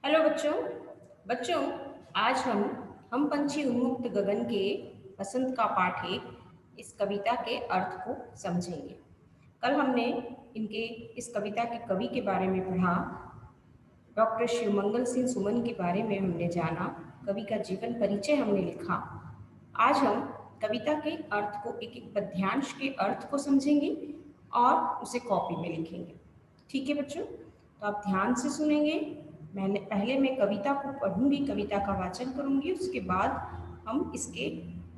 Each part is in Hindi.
हेलो बच्चों। बच्चों, आज हम पंछी उन्मुक्त गगन के बसंत का पाठ एक इस कविता के अर्थ को समझेंगे। कल हमने इनके इस कविता के कवि के बारे में पढ़ा। डॉक्टर शिवमंगल सिंह सुमन के बारे में हमने जाना। कवि का जीवन परिचय हमने लिखा। आज हम कविता के अर्थ को एक एक पद्यांश के अर्थ को समझेंगे और उसे कॉपी में लिखेंगे। ठीक है बच्चों, तो आप ध्यान से सुनेंगे। मैं कविता को पढ़ूंगी, कविता का वाचन करूंगी, उसके बाद हम इसके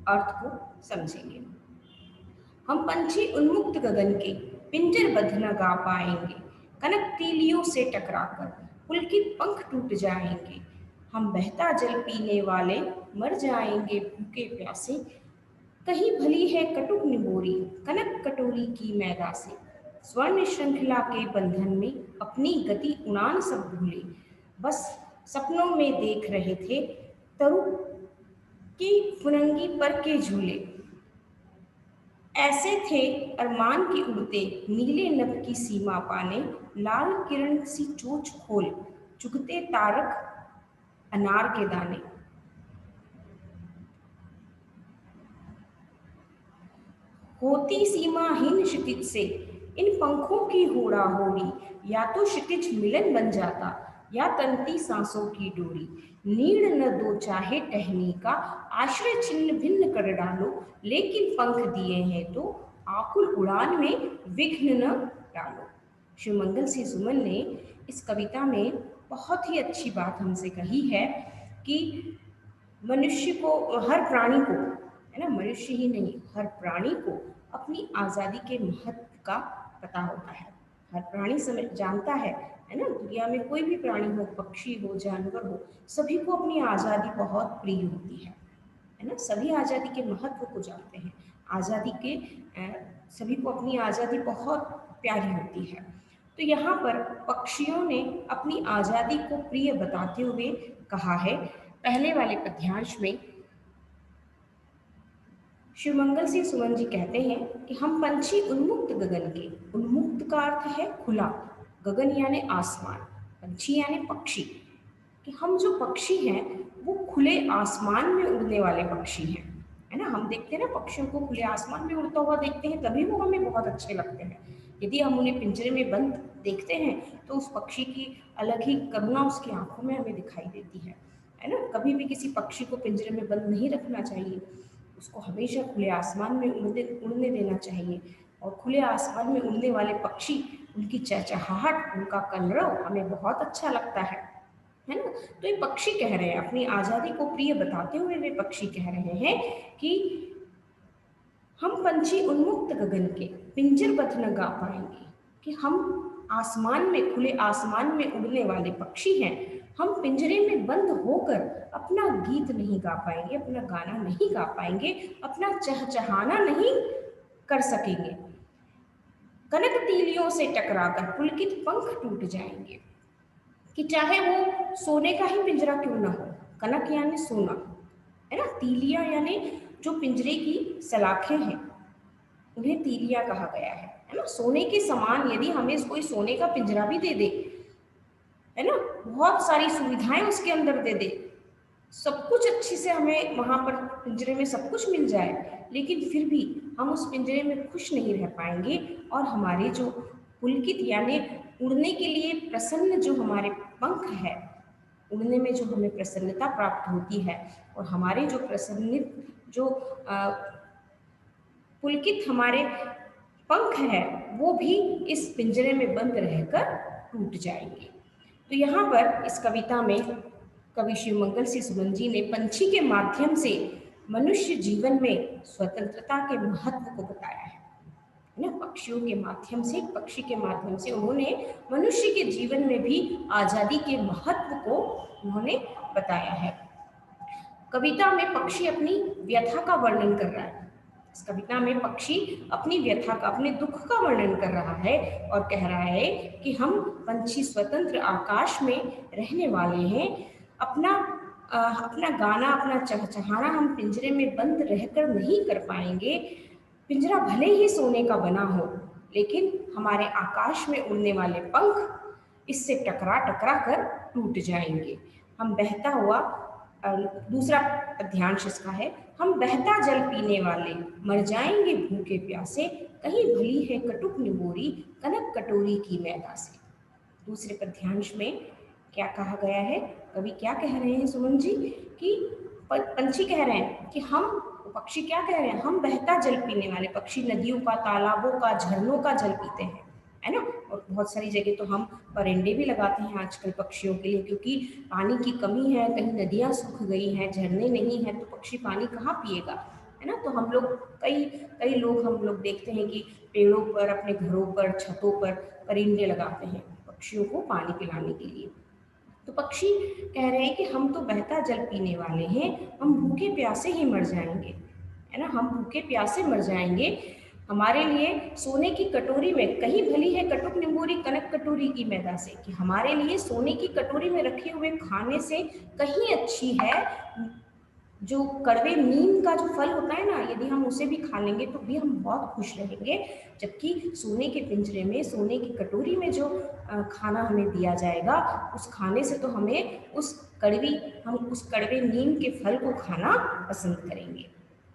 अर्थ को समझेंगे। हम पंछी उन्मुक्त गगन के पिंजरबद्ध न गा पाएंगे, कनक तीलियों से टकराकर पुलकित पंख टूट जाएंगे। हम बहता जल पीने वाले मर जाएंगे भूखे प्यासे, कहीं भली है कटुक निबोरी कनक कटोरी की मैदा से। स्वर्ण श्रृंखला के बंधन में अपनी गति उड़ान सब भूले, बस सपनों में देख रहे थे तरु की फुनंगी पर के झूले। ऐसे थे अरमान की उड़ते नीले नभ की सीमा पाने, लाल किरण सी चोंच खोल चुगते तारक अनार के दाने। होती सीमाहीन क्षितिज से इन पंखों की होड़ा होड़ी, या तो क्षितिज मिलन बन जाता या तनती सांसों की डोरी। नीड़ न दो चाहे टहनी का आश्रय छिन्न भिन्न कर डालो, लेकिन पंख दिए हैं तो आकुल उड़ान में विघ्न न डालो। शिवमंगल सिंह सुमन ने इस कविता में बहुत ही अच्छी बात हमसे कही है कि मनुष्य को, हर प्राणी को, है ना, मनुष्य ही नहीं हर प्राणी को अपनी आज़ादी के महत्व का पता होता है। हर प्राणी समझ जानता है ना। दुनिया में कोई भी प्राणी हो, पक्षी हो, जानवर हो, सभी को अपनी आज़ादी बहुत प्रिय होती है ना। सभी आज़ादी के महत्व को जानते हैं। आज़ादी के सभी को अपनी आज़ादी बहुत प्यारी होती है। तो यहाँ पर पक्षियों ने अपनी आज़ादी को प्रिय बताते हुए कहा है। पहले वाले पद्यांश में शिवमंगल सिंह सुमन जी कहते हैं कि हम पंछी उन्मुक्त गगन के, उन्मुक्त का अर्थ है खुला, गगन यानी आसमान, पंछी यानी पक्षी, कि हम जो पक्षी हैं वो खुले आसमान में उड़ने वाले पक्षी हैं, है ना। हम देखते हैं ना पक्षियों को खुले आसमान में उड़ता हुआ देखते हैं, तभी वो हमें बहुत अच्छे लगते हैं। यदि हम उन्हें पिंजरे में बंद देखते हैं तो उस पक्षी की अलग ही करुणा उसकी आंखों में हमें दिखाई देती है ना। कभी भी किसी पक्षी को पिंजरे में बंद नहीं रखना चाहिए, उसको हमेशा खुले आसमान में उड़ने देना चाहिए। और खुले आसमान में उड़ने वाले पक्षी, उनकी चहचहाहट, उनका कलरव हमें बहुत अच्छा लगता है ना। तो ये पक्षी कह रहे हैं, अपनी आज़ादी को प्रिय बताते हुए वे पक्षी कह रहे हैं कि हम पंछी उन्मुक्त गगन के पिंजरबद्ध न गा पाएंगे, कि हम आसमान में, खुले आसमान में उड़ने वाले पक्षी हैं। हम पिंजरे में बंद होकर अपना गीत नहीं गा पाएंगे, अपना गाना नहीं गा पाएंगे, अपना चहचहाना नहीं कर सकेंगे। कनक तीलियों से टकराकर पुलकित पंख टूट जाएंगे, कि चाहे वो सोने का ही पिंजरा क्यों ना हो। कनक यानी सोना, है ना। तीलियां यानी जो पिंजरे की सलाखें हैं, उन्हें तीलियां कहा गया है ना। सोने के समान यदि हमें कोई सोने का पिंजरा भी दे दे, है ना, बहुत सारी सुविधाएं उसके अंदर दे दे, सब कुछ अच्छे से हमें वहां पर पिंजरे में सब कुछ मिल जाए, लेकिन फिर भी हम उस पिंजरे में खुश नहीं रह पाएंगे। और हमारे जो पुलकित यानी उड़ने के लिए प्रसन्न जो हमारे पंख है, उड़ने में जो हमें प्रसन्नता प्राप्त होती है, और हमारे जो प्रसन्नित जो पुलकित हमारे पंख है, वो भी इस पिंजरे में बंद रहकर टूट जाएंगे। तो यहाँ पर इस कविता में कवि शिवमंगल सिंह सुमन जी ने पंछी के माध्यम से मनुष्य जीवन में स्वतंत्रता के महत्व को बताया है ना। पक्षियों के माध्यम से, पक्षी के माध्यम से उन्होंने मनुष्य के जीवन में भी आज़ादी के महत्व को उन्होंने बताया है। कविता में पक्षी अपनी व्यथा का वर्णन कर रहा है। इस कविता में पक्षी अपनी व्यथा का, अपने दुख का वर्णन कर रहा है और कह रहा है कि हम पंछी स्वतंत्र आकाश में रहने वाले हैं। अपना गाना, अपना चहचहाना हम पिंजरे में बंद रहकर नहीं कर पाएंगे। पिंजरा भले ही सोने का बना हो, लेकिन हमारे आकाश में उड़ने वाले पंख इससे टकरा टकरा कर टूट जाएंगे। हम बहता हुआ दूसरा पद्यांश इसका है, हम बहता जल पीने वाले मर जाएंगे भूखे प्यासे, कहीं भली है कटुक निबोरी कनक कटोरी की मैदा से। दूसरे पद्यांश में क्या कहा गया है, कवि क्या कह रहे हैं सुमन जी, कि पंछी कह रहे हैं कि हम, पक्षी क्या कह रहे हैं, हम बहता जल पीने वाले, पक्षी नदियों का, तालाबों का, झरनों का जल पीते हैं, है ना। और बहुत सारी जगह तो हम परिंदे भी लगाते हैं आजकल पक्षियों के लिए, क्योंकि पानी की कमी है, कहीं नदियाँ सूख गई हैं, झरने नहीं है, तो पक्षी पानी कहाँ पिएगा, है ना। तो हम लोग कई कई लोग हम लोग देखते हैं कि पेड़ों पर, अपने घरों पर, छतों पर परिंदे लगाते हैं पक्षियों को पानी पिलाने के लिए। तो पक्षी कह रहे हैं कि हम तो बहता जल पीने वाले हैं, हम भूखे प्यासे ही मर जाएंगे, है ना, हम भूखे प्यासे मर जाएंगे। हमारे लिए सोने की कटोरी में, कहीं भली है कटुक निम्बोरी कनक कटोरी की मैदा से, कि हमारे लिए सोने की कटोरी में रखे हुए खाने से कहीं अच्छी है जो कड़वे नीम का जो फल होता है ना, यदि हम उसे भी खा लेंगे तो भी हम बहुत खुश रहेंगे। जबकि सोने के पिंजरे में, सोने की कटोरी में जो खाना हमें दिया जाएगा, उस खाने से तो हमें हम उस कड़वे नीम के फल को खाना पसंद करेंगे।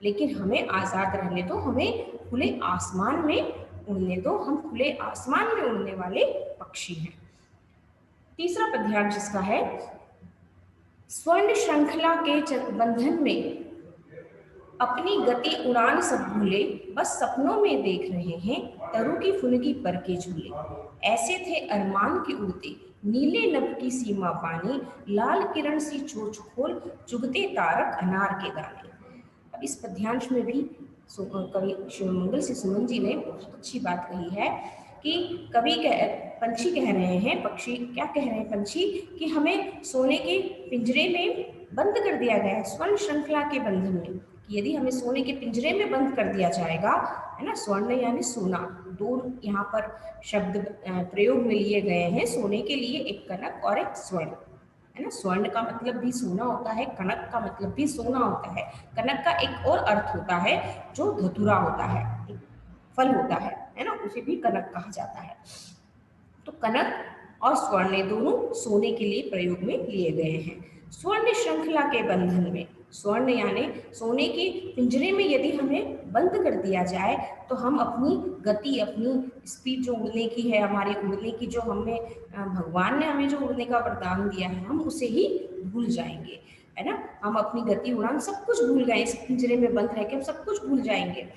लेकिन हमें आज़ाद रहने दो, हमें खुले आसमान में उड़ने दो, हम खुले आसमान में उड़ने वाले पक्षी हैं। तीसरा पद्यांश जिसका है, स्वर्ण श्रृंखला के बंधन में अपनी गति उड़ान सब भूले, बस सपनों में देख रहे हैं तरु की फुनगी पर के झूले। ऐसे थे अरमान के उड़ते नीले नभ की सीमा पानी, लाल किरण सी चोंच खोल चुगते तारक अनार के दाने। अब इस पद्यांश में भी कवि शिवमंगल से सुमन जी ने बहुत अच्छी बात कही है कि पंछी कह रहे हैं, पक्षी क्या कह रहे हैं, पंछी, कि हमें सोने के पिंजरे में बंद कर दिया गया है, स्वर्ण श्रृंखला के बंधन में, कि यदि हमें सोने के पिंजरे में बंद कर दिया जाएगा, है ना, स्वर्ण यानी सोना, दो यहाँ पर शब्द प्रयोग में लिए गए हैं सोने के लिए, एक कनक और एक स्वर्ण, है ना। स्वर्ण का मतलब भी सोना होता है, कनक का मतलब भी सोना होता है। कनक का एक और अर्थ होता है जो धतूरा होता है, फल होता है ना, उसे भी कनक कहा जाता है। तो कनक और स्वर्ण दोनों सोने के लिए प्रयोग में लिए गए हैं। स्वर्ण श्रृंखला के बंधन में, स्वर्ण यानी सोने के पिंजरे में यदि हमें बंद कर दिया जाए तो हम अपनी गति, अपनी स्पीड जो उड़ने की है, हमारी उड़ने की जो हमें भगवान ने हमें जो उड़ने का वरदान दिया है, हम उसे ही भूल जाएंगे, है ना। हम अपनी गति उड़ान सब कुछ भूल गए, इस पिंजरे में बंद रह के हम सब कुछ भूल जाएंगे,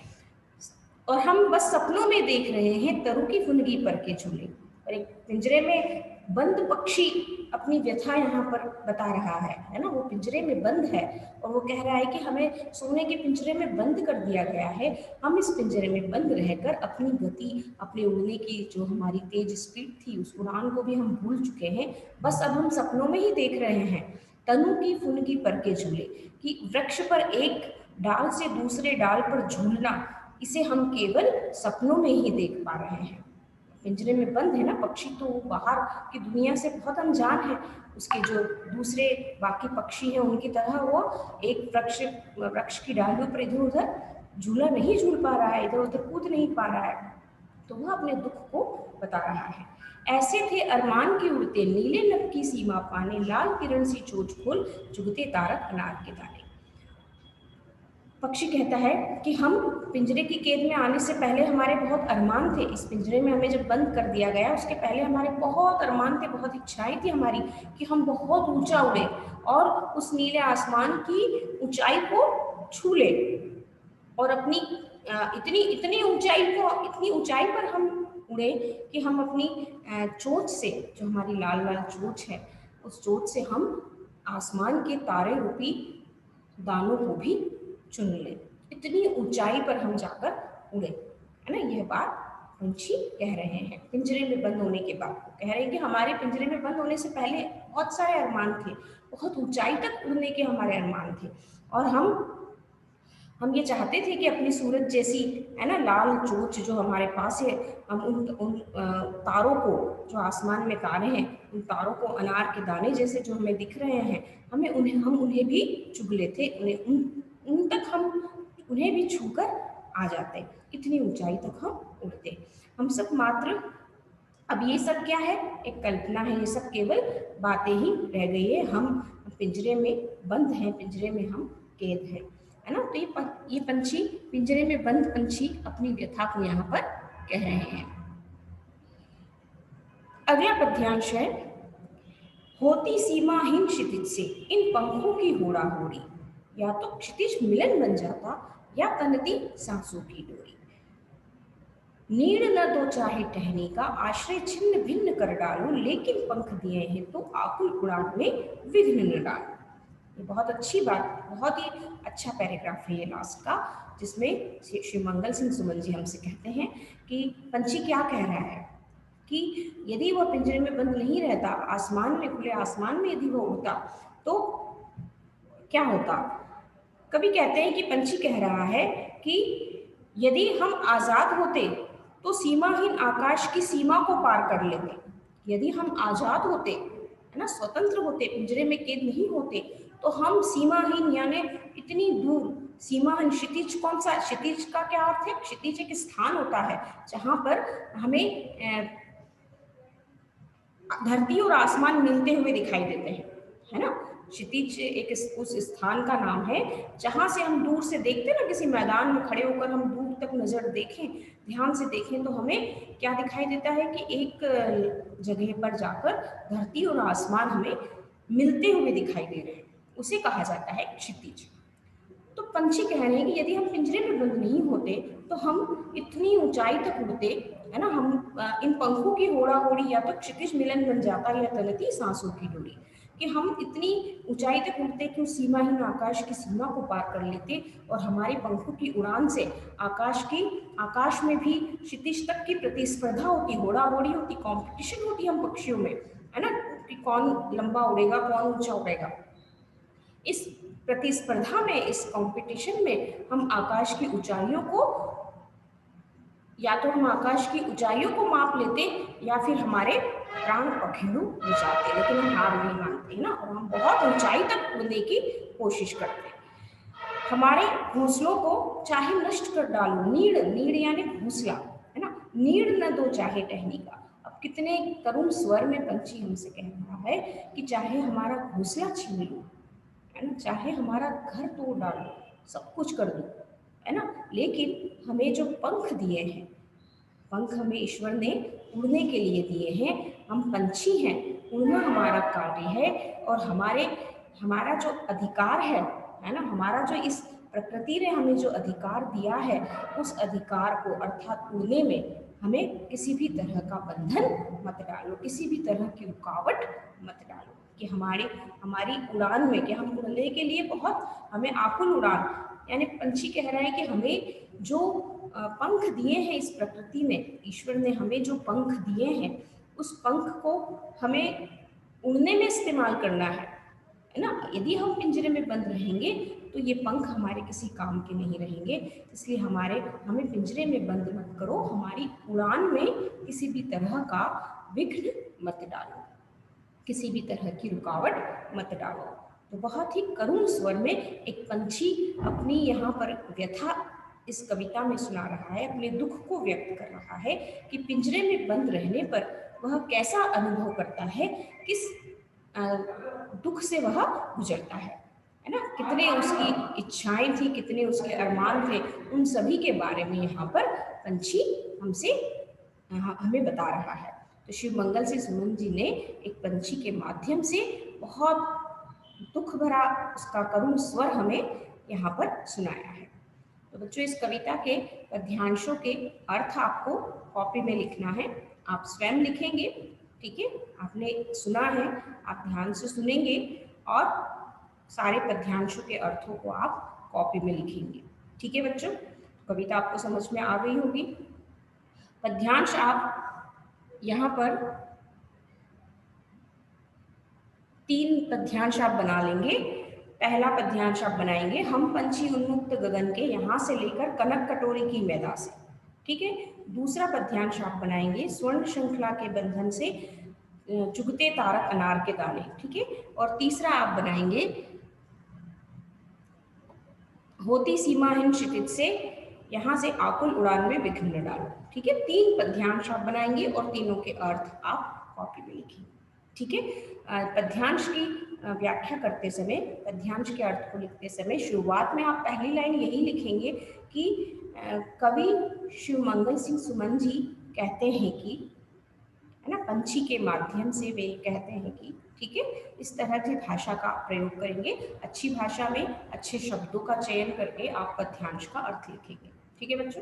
और हम बस सपनों में देख रहे हैं तरु की फुनगी पर के झूले। और एक पिंजरे में बंद पक्षी अपनी व्यथा यहाँ पर बता रहा है ना, वो पिंजरे में बंद है और वो कह रहा है कि हमें सोने के पिंजरे में बंद कर दिया गया है, हम इस पिंजरे में बंद रहकर अपनी गति, अपने उड़ने की जो हमारी तेज स्पीड थी, उस उड़ान को भी हम भूल चुके हैं, बस अब हम सपनों में ही देख रहे हैं तनु की फुनगी पर के झूले, कि वृक्ष पर एक डाल से दूसरे डाल पर झूलना, इसे हम केवल सपनों में ही देख पा रहे हैं। पिंजरे में बंद है ना पक्षी, तो बाहर की दुनिया से बहुत अनजान है, उसके जो दूसरे बाकी पक्षी हैं उनकी तरह वो एक वृक्ष की डालियों पर इधर उधर झूला नहीं झूल पा रहा है, इधर उधर कूद नहीं पा रहा है, तो वह अपने दुख को बता रहा है। ऐसे थे अरमान के उड़ते नीले नभ की सीमा पाने, लाल किरण सी चोंच खोल चुगते तारक अनार के दाने। पक्षी कहता है कि हम पिंजरे की कैद में आने से पहले हमारे बहुत अरमान थे, इस पिंजरे में हमें जब बंद कर दिया गया उसके पहले हमारे बहुत अरमान थे, बहुत इच्छाएं थी हमारी कि हम बहुत ऊंचा उड़े और उस नीले आसमान की ऊंचाई को छू ले, और अपनी इतनी ऊंचाई पर हम उड़े कि हम अपनी चोंच से, जो हमारी लाल लाल चोंच है, उस चोंच से हम आसमान के तारे रूपी दानों को भी चुन ले, इतनी ऊंचाई पर हम जाकर उड़े, है ना। यह बात पंछी कह रहे हैं पिंजरे में बंद होने के बाद, कह रहे हैं कि हमारे पिंजरे में बंद होने से पहले बहुत सारे अरमान थे, बहुत ऊंचाई तक उड़ने के हमारे अरमान थे, और हम ये चाहते थे कि अपनी सूरज जैसी, है ना, लाल चोंच जो हमारे पास है, हम उन तारों को, जो आसमान में तारे हैं, उन तारों को अनार के दाने जैसे जो हमें दिख रहे हैं, हम उन्हें भी चुग लेते, उन तक हम उन्हें भी छूकर आ जाते, इतनी ऊंचाई तक हम उड़ते। हम सब मात्र अब ये सब क्या है, एक कल्पना है, ये सब केवल बातें ही रह गई है। हम पिंजरे में बंद हैं, पिंजरे में हम कैद हैं, है ना। तो ये पंछी, पिंजरे में बंद पंछी अपनी व्यथा को यहाँ पर कह रहे हैं। अगला पद्यांश है, होती सीमाहीन क्षितिज से इन पंखों की होड़ा होड़ी, या तो क्षितिज मिलन बन जाता या तनती सांसों की डोरी। नीड़ न दो चाहे टहनी का, आश्रय छिन्न भिन्न कर डालो, लेकिन पंख दिए हैं तो आकुल उड़ान में विघ्न न डालो। ये बहुत अच्छी बात, बहुत ही अच्छा पैराग्राफ है ये लास्ट का, जिसमें श्री मंगल सिंह सुमन जी हमसे कहते हैं कि पंछी क्या कह रहा है कि यदि वह पिंजरे में बंद नहीं रहता, आसमान में, खुले आसमान में यदि वो उड़ता तो क्या होता। कभी कहते हैं कि पंछी कह रहा है कि यदि हम आजाद होते तो सीमाहीन आकाश की सीमा को पार कर लेते। यदि हम आजाद होते, है ना, स्वतंत्र होते, पिंजरे में कैद नहीं होते, तो हम सीमाहीन यानी इतनी दूर, सीमाहीन क्षितिज, कौन सा क्षितिज का क्या अर्थ है, क्षितिज एक स्थान होता है जहां पर हमें धरती और आसमान मिलते हुए दिखाई देते हैं, है ना। क्षितिज एक उस स्थान का नाम है जहां से हम दूर से देखते हैं ना, किसी मैदान में खड़े होकर हम दूर तक नजर देखें, ध्यान से देखें, तो हमें क्या दिखाई देता है कि एक जगह पर जाकर धरती और आसमान हमें मिलते हुए दिखाई दे रहे हैं, उसे कहा जाता है क्षितिज। तो पंछी कह रहे हैं कि यदि हम पिंजरे में बंद नहीं होते तो हम इतनी ऊंचाई तक उड़ते, है ना, हम इन पंखों की होड़ा होड़ी, या तो क्षितिज मिलन बन जाता या तनती सांसों की डोरी, कि हम इतनी ऊंचाई तक उड़ते कि उस सीमाहीन आकाश की सीमा को पार कर लेते, और हमारे पंखों की उड़ान से आकाश में भी क्षितिज तक की प्रतिस्पर्धा होती, होड़ा होड़ी होती, कॉम्पिटिशन होती हम पक्षियों में, है ना, कि कौन लंबा उड़ेगा, कौन ऊंचा उड़ेगा। इस प्रतिस्पर्धा में, इस कंपटीशन में हम आकाश की ऊंचाइयों को, या तो हम आकाश की ऊंचाइयों को माप लेते या फिर हमारे प्राण पखेरु हो जाते, लेकिन हम हार नहीं मानते, है ना, और हम बहुत ऊंचाई तक उड़ने की कोशिश करते हैं। हमारे घोंसलों को चाहे नष्ट कर डालो, नीड़, नीड़ यानी घोंसला, है ना, नीड़ न दो चाहे टहनी का। अब कितने करुण स्वर में पंछी हमसे कह रहा है कि चाहे हमारा घोंसला छीन लो, है ना, चाहे हमारा घर तोड़ डालो, सब कुछ कर दो, है ना, लेकिन हमें जो पंख दिए हैं, पंख हमें ईश्वर ने उड़ने के लिए दिए हैं, हम पंछी हैं, उड़ना हमारा कार्य है, और हमारा जो अधिकार है ना, हमारा जो इस प्रकृति ने हमें जो अधिकार दिया है, उस अधिकार को अर्थात उड़ने में हमें किसी भी तरह का बंधन मत डालो, किसी भी तरह की रुकावट मत डालो, कि हमारी उड़ान में, कि हम उड़ने के लिए बहुत हमें आकुल उड़ान, यानी पंछी कह रहा है कि हमें जो पंख दिए हैं इस प्रकृति ने, ईश्वर ने हमें जो पंख दिए हैं, उस पंख को हमें उड़ने में इस्तेमाल करना है ना। यदि हम पिंजरे में बंद रहेंगे तो ये पंख हमारे किसी काम के नहीं रहेंगे, इसलिए हमें पिंजरे में बंद मत करो, हमारी उड़ान में किसी भी तरह का विघ्न मत डालो, किसी भी तरह की रुकावट मत डालो। तो बहुत ही करुण स्वर में एक पंछी अपनी यहाँ पर व्यथा इस कविता में सुना रहा है, अपने दुख को व्यक्त कर रहा है कि पिंजरे में बंद रहने पर वह कैसा अनुभव करता है, किस दुख से वह गुजरता है ना, कितने उसकी इच्छाएं थी, कितने उसके अरमान थे, उन सभी के बारे में यहाँ पर पंछी हमें बता रहा है। तो शिव मंगल सिंह सुमन जी ने एक पंछी के माध्यम से बहुत दुख भरा उसका करुण स्वर हमें यहाँ पर सुनाया है। तो बच्चों, इस कविता के पद्यांशों के अर्थ आपको कॉपी में लिखना है, आप स्वयं लिखेंगे, ठीक है, आपने सुना है, आप ध्यान से सुनेंगे और सारे पद्यांशों के अर्थों को आप कॉपी में लिखेंगे, ठीक है बच्चों। कविता आपको समझ में आ गई होगी। पद्यांश आप यहाँ पर 3 पद्यांश आप बना लेंगे। पहला पद्यांश आप बनाएंगे, हम पंछी उन्मुक्त गगन के, यहाँ से लेकर कनक कटोरी की मैदा से, ठीक है। दूसरा पद्यांश आप बनाएंगे, स्वर्ण श्रृंखला के बंधन से चुगते तारक अनार के दाने, ठीक है। और तीसरा आप बनाएंगे, होती सीमाहीन क्षितिज से यहाँ से आकुल उड़ान में विघ्न न डालो। ठीक है, 3 पद्यांश आप बनाएंगे और तीनों के अर्थ आप कॉपी में लिखेंगे। ठीक है, पद्यांश की व्याख्या करते समय, पद्यांश के अर्थ को लिखते समय शुरुआत में आप पहली लाइन यही लिखेंगे कि कवि शिवमंगल सिंह सुमन जी कहते हैं कि, है ना, पंछी के माध्यम से वे कहते हैं कि, ठीक है, इस तरह की भाषा का आप प्रयोग करेंगे। अच्छी भाषा में अच्छे शब्दों का चयन करके आप पद्यांश का अर्थ लिखेंगे। ठीक है बच्चों।